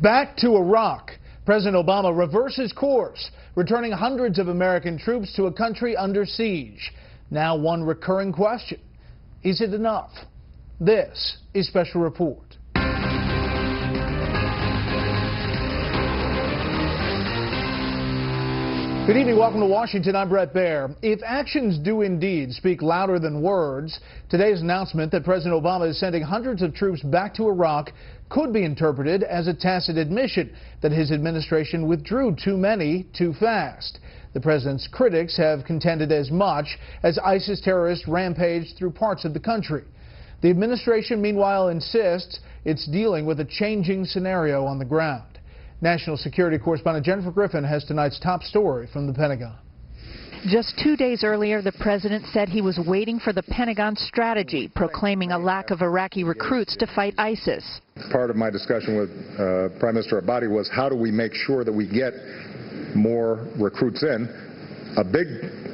Back to Iraq. President Obama reverses course, returning hundreds of American troops to a country under siege. Now one recurring question: is it enough? This is Special Report. Good evening. Welcome to Washington. I'm Brett Baer. If actions do indeed speak louder than words, today's announcement that President Obama is sending hundreds of troops back to Iraq could be interpreted as a tacit admission that his administration withdrew too many too fast. The president's critics have contended as much as ISIS terrorists rampaged through parts of the country. The administration, meanwhile, insists it's dealing with a changing scenario on the ground. National security correspondent Jennifer Griffin has tonight's top story from the Pentagon. Just 2 days earlier, the president said he was waiting for the Pentagon strategy, proclaiming a lack of Iraqi recruits to fight ISIS. Part of my discussion with Prime Minister Abadi was how do we make sure that we get more recruits in? A big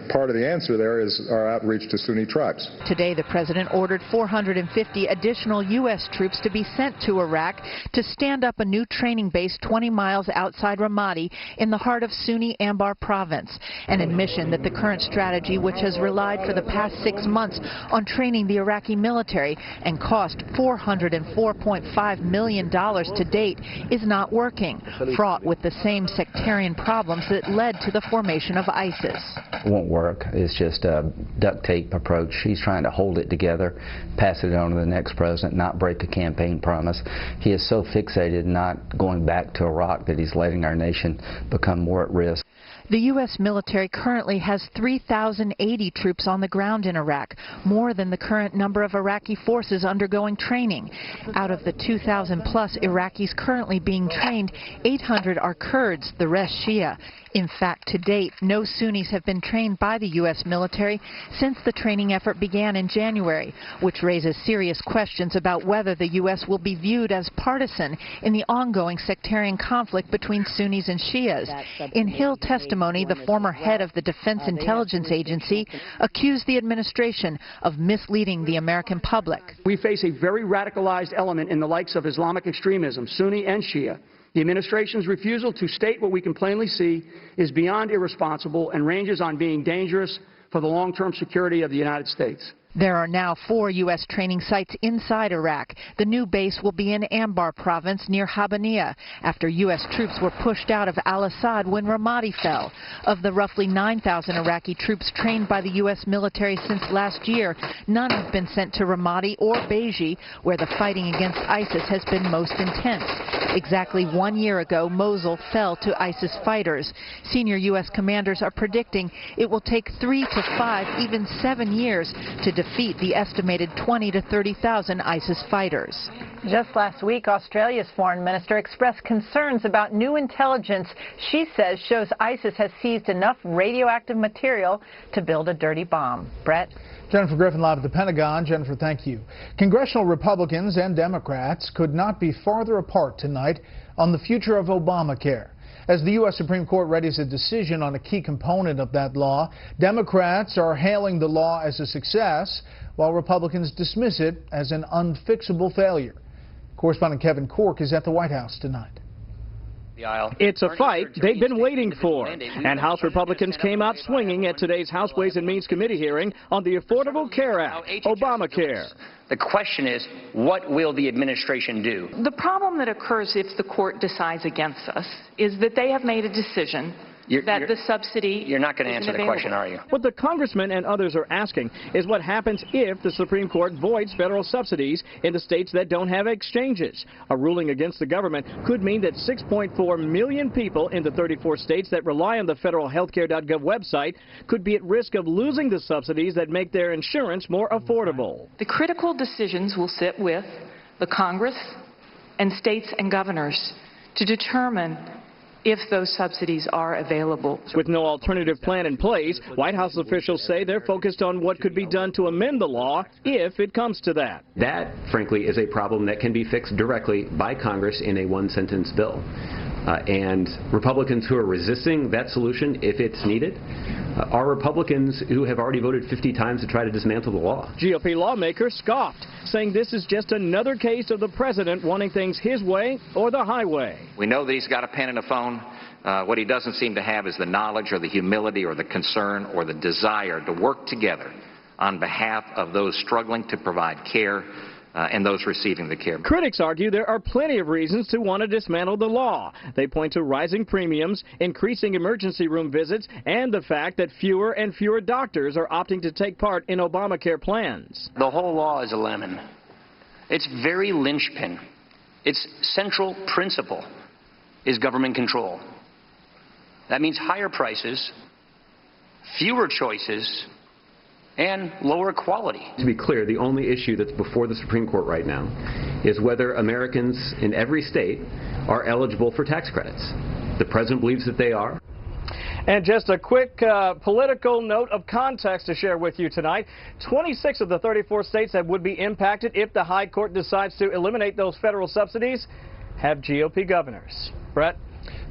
part of the answer there is our outreach to Sunni tribes. Today, the president ordered 450 additional U.S. troops to be sent to Iraq to stand up a new training base 20 miles outside Ramadi in the heart of Sunni Anbar province, an admission that the current strategy, which has relied for the past 6 months on training the Iraqi military and cost $404.5 million to date, is not working, fraught with the same sectarian problems that led to the formation of ISIS. It won't work. It's just a duct tape approach. He's trying to hold it together, pass it on to the next president, not break a campaign promise. He is so fixated not going back to Iraq that he's letting our nation become more at risk. The U.S. military currently has 3,080 troops on the ground in Iraq, more than the current number of Iraqi forces undergoing training. Out of the 2,000-plus Iraqis currently being trained, 800 are Kurds, the rest Shia. In fact, to date, no Sunnis have been trained by the U.S. military since the training effort began in January, which raises serious questions about whether the U.S. will be viewed as partisan in the ongoing sectarian conflict between Sunnis and Shias. In Hill testimony, the former head of the Defense Intelligence Agency accused the administration of misleading the American public. We face a very radicalized element in the likes of Islamic extremism, Sunni and Shia. The administration's refusal to state what we can plainly see is beyond irresponsible and ranges on being dangerous for the long-term security of the United States. There are now 4 U.S. training sites inside Iraq. The new base will be in Anbar province near Habaniya after U.S. troops were pushed out of al-Assad when Ramadi fell. Of the roughly 9,000 Iraqi troops trained by the U.S. military since last year, none have been sent to Ramadi or Beji, where the fighting against ISIS has been most intense. Exactly 1 year ago, Mosul fell to ISIS fighters. Senior U.S. commanders are predicting it will take 3 to 5, even 7 years to defeat the estimated 20 to 30,000 ISIS fighters. Just last week, Australia's foreign minister expressed concerns about new intelligence she says shows ISIS has seized enough radioactive material to build a dirty bomb. Brett? Jennifer Griffin live at the Pentagon. Jennifer, thank you. Congressional Republicans and Democrats could not be farther apart tonight on the future of Obamacare. As the U.S. Supreme Court readies a decision on a key component of that law, Democrats are hailing the law as a success, while Republicans dismiss it as an unfixable failure. Correspondent Kevin Corke is at the White House tonight. It's a fight they've been waiting for, and House Republicans came out swinging at today's House Ways and Means Committee hearing on the Affordable Care Act, Obamacare. The question is, what will the administration do? The problem that occurs if the court decides against us is that they have made a decision that the subsidy You're not going to answer the question, are you? What the congressmen and others are asking is what happens if the Supreme Court voids federal subsidies in the states that don't have exchanges. A ruling against the government could mean that 6.4 million people in the 34 states that rely on the federal healthcare.gov website could be at risk of losing the subsidies that make their insurance more affordable. The critical decisions will sit with the Congress and states and governors to determine if those subsidies are available. With no alternative plan in place, White House officials say they're focused on what could be done to amend the law if it comes to that. That, frankly, is a problem that can be fixed directly by Congress in a one-sentence bill. And Republicans who are resisting that solution, if it's needed, are Republicans who have already voted 50 times to try to dismantle the law. GOP lawmakers scoffed, saying this is just another case of the president wanting things his way or the highway. We know that he's got a pen and a phone. What he doesn't seem to have is the knowledge or the humility or the concern or the desire to work together on behalf of those struggling to provide care and those receiving the care. Critics argue there are plenty of reasons to want to dismantle the law. They point to rising premiums, increasing emergency room visits, and the fact that fewer and fewer doctors are opting to take part in Obamacare plans. The whole law is a lemon. Its very linchpin, its central principle is government control. That means higher prices, fewer choices, and lower quality. To be clear, the only issue that's before the Supreme Court right now is whether Americans in every state are eligible for tax credits. The president believes that they are. And just a quick political note of context to share with you tonight. 26 of the 34 states that would be impacted if the High Court decides to eliminate those federal subsidies have GOP governors. Brett?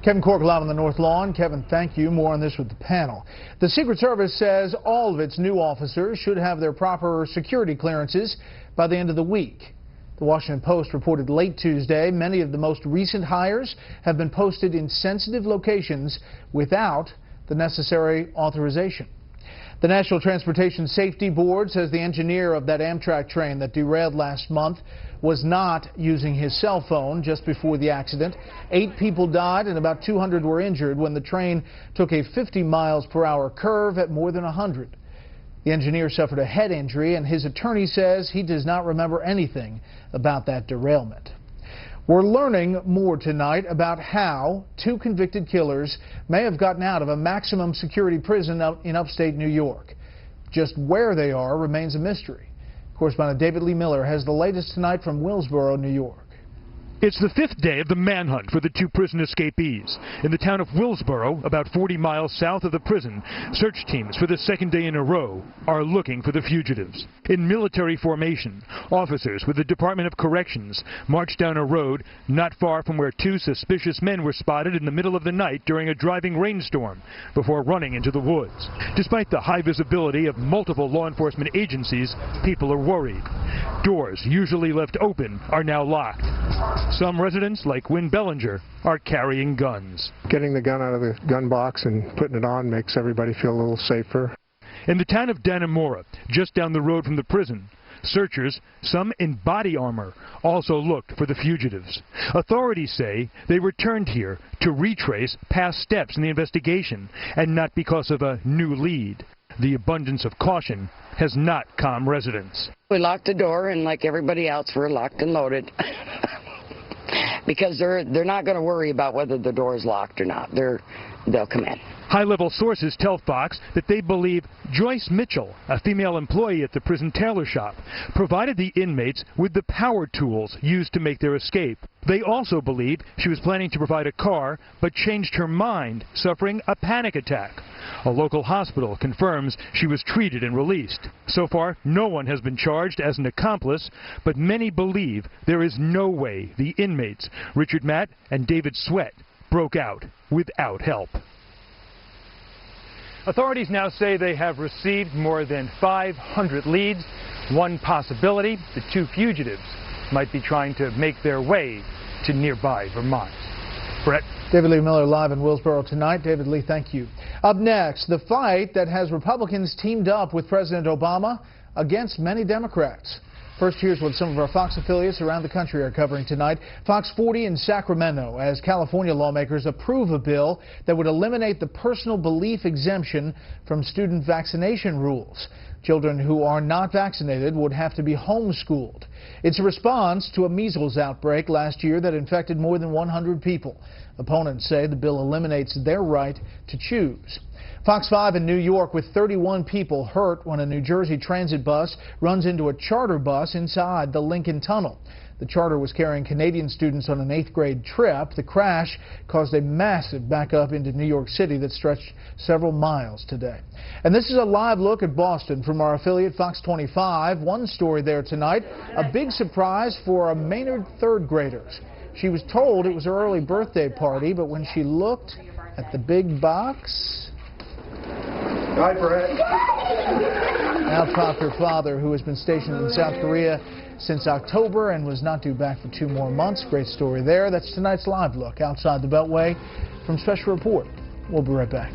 Kevin Corke live on the North Lawn. Kevin, thank you. More on this with the panel. The Secret Service says all of its new officers should have their proper security clearances by the end of the week. The Washington Post reported late Tuesday many of the most recent hires have been posted in sensitive locations without the necessary authorization. The National Transportation Safety Board says the engineer of that Amtrak train that derailed last month was not using his cell phone just before the accident. 8 people died and about 200 were injured when the train took a 50 miles per hour curve at more than 100. The engineer suffered a head injury, and his attorney says he does not remember anything about that derailment. We're learning more tonight about how 2 convicted killers may have gotten out of a maximum security prison in upstate New York. Just where they are remains a mystery. Correspondent David Lee Miller has the latest tonight from Willsboro, New York. It's the 5th day of the manhunt for the 2 prison escapees. In the town of Willsboro, about 40 miles south of the prison, search teams for the 2nd day in a row are looking for the fugitives. In military formation, officers with the Department of Corrections marched down a road not far from where 2 suspicious men were spotted in the middle of the night during a driving rainstorm before running into the woods. Despite the high visibility of multiple law enforcement agencies, people are worried. Doors usually left open are now locked. Some residents, like Wynn Bellinger, are carrying guns. Getting the gun out of the gun box and putting it on makes everybody feel a little safer. In the town of Dannemora, just down the road from the prison, searchers, some in body armor, also looked for the fugitives. Authorities say they returned here to retrace past steps in the investigation and not because of a new lead. The abundance of caution has not calmed residents. We locked the door, and like everybody else, we're locked and loaded. Because they're not going to worry about whether the door is locked or not. They'll come in. High-level sources tell Fox that they believe Joyce Mitchell, a female employee at the prison tailor shop, provided the inmates with the power tools used to make their escape. They also believe she was planning to provide a car, but changed her mind, suffering a panic attack. A local hospital confirms she was treated and released. So far, no one has been charged as an accomplice, but many believe there is no way the inmates, Richard Matt and David Sweat, broke out without help. Authorities now say they have received more than 500 leads. One possibility, the 2 fugitives might be trying to make their way to nearby Vermont. Brett? David Lee Miller live in Willsboro tonight. David Lee, thank you. Up next, the fight that has Republicans teamed up with President Obama against many Democrats. First, here's what some of our Fox affiliates around the country are covering tonight. Fox 40 in Sacramento, as California lawmakers approve a bill that would eliminate the personal belief exemption from student vaccination rules. Children who are not vaccinated would have to be homeschooled. It's a response to a measles outbreak last year that infected more than 100 people. Opponents say the bill eliminates their right to choose. Fox 5 in New York with 31 people hurt when a New Jersey transit bus runs into a charter bus inside the Lincoln Tunnel. The charter was carrying Canadian students on an 8th grade trip. The crash caused a massive backup into New York City that stretched several miles today. And this is a live look at Boston from our affiliate Fox 25. One story there tonight, a big surprise for Maynard 3rd graders. She was told it was her early birthday party, but when she looked at the big box... Hi, Brett. Now talk her father, who has been stationed in South Korea since October and was not due back for 2 more months. Great story there. That's tonight's Live Look outside the Beltway. From Special Report, we'll be right back.